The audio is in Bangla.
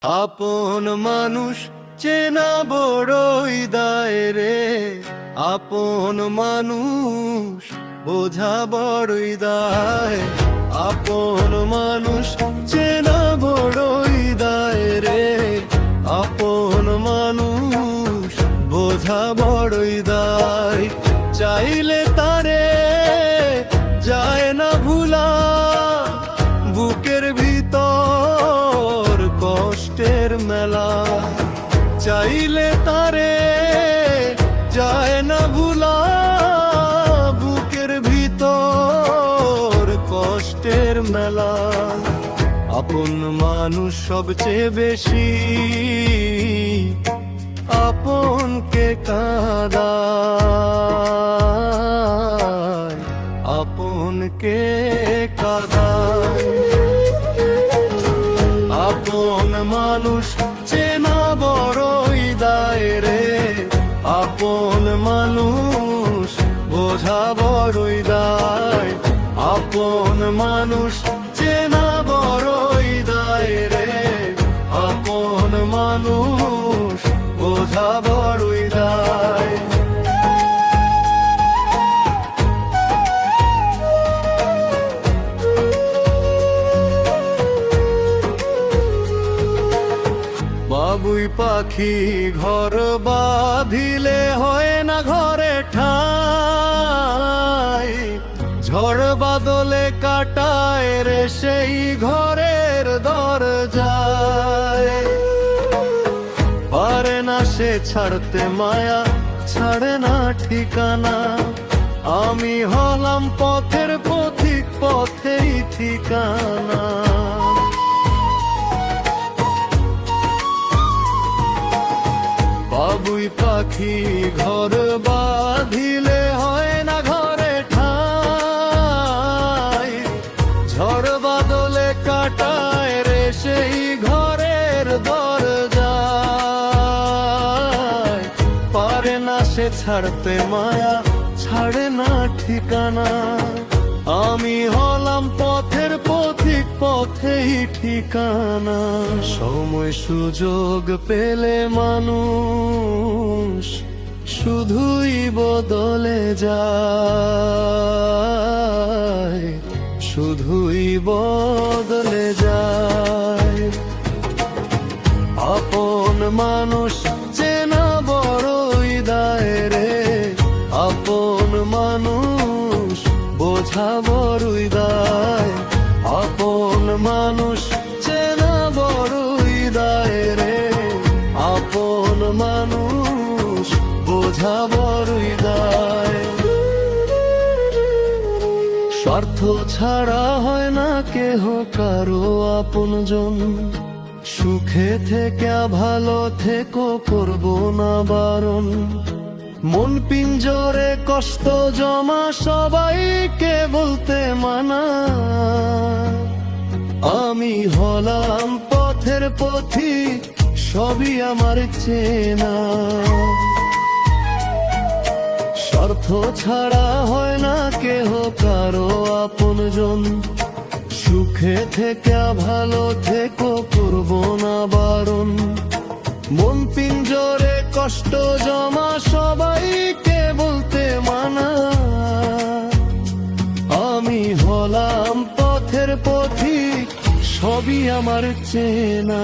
আপন মানুষ চেনা বড়ই দায় রে, আপন মানুষ বোঝা বড়ই দায়। আপন মানুষ চেনা বড়ই দায় রে, আপন মানুষ বোঝা বড়ই দায়। চাইলে তারে যায় না ভুলা, বুকের ভিতর কষ্টের মেলা। চাইলে তারে যায় না ভুলা, বুকের ভিতর কষ্টের মেলা। আপন মানুষ সবচেয়ে বেশি আপনকে কাঁদায়, আপনকে কাঁদায়। আপন মানুষ চেনা বড়ই দায় রে, আপন মানুষ বোঝা বড়ই দায়। আপন মানুষ চেনা বড়ই দায় রে, আপন মানুষ বোঝা বড়ই দায়। বাবুই পাখি ঘর বাঁধিলে হয় না ঘরে ঠাই, ঝড় বাদলে কাটায় রে সেই ঘরের দরজায়। পারে না সে ছাড়তে মায়া, ছাড়ে না ঠিকানা। আমি হলাম পথের পথিক, পথেই ঠিকানা। বাবুই পাখি ঘর বাঁধিলে হয় না ঘরে ঠাই, ঝড় বাদলে কাটায় রে সেই ঘরের দরজায়। পারে না সে ছাড়তে মায়া, ছাড়ে না ঠিকানা। আমি হলাম পথের পথিক, পথেই ঠিকানা। সময় সুযোগ পেলে মানুষ শুধুই বদলে যায়, শুধুই বদলে যায়। আপন মানুষ চেনা বড়ই দায় রে, আপন মানুষ বোঝা বড়ই দায়। আপন মানুষ চেনা বড়ই দায় রে, আপন মানুষ বোঝা বড়ই দায়। স্বার্থ ছাড়া হয় না কেহ কারো আপনজন, সুখে থেকে ভালো থেকো করবো না বারণ। মন পিঞ্জরে কষ্ট জমা সবাইকে বলতে মানা। আমি হলাম পথের পথিক, সবই আমার চেনা। স্বার্থ ছাড়া হয় না কেহ কারো আপনজন, সুখে থেকে ভালো থেকো করবো না বারণ। মন পিঞ্জরে কষ্ট জমা সবাইকে বলতে মানা। আমি হলাম পথের পথিক, সবই আমার চেনা।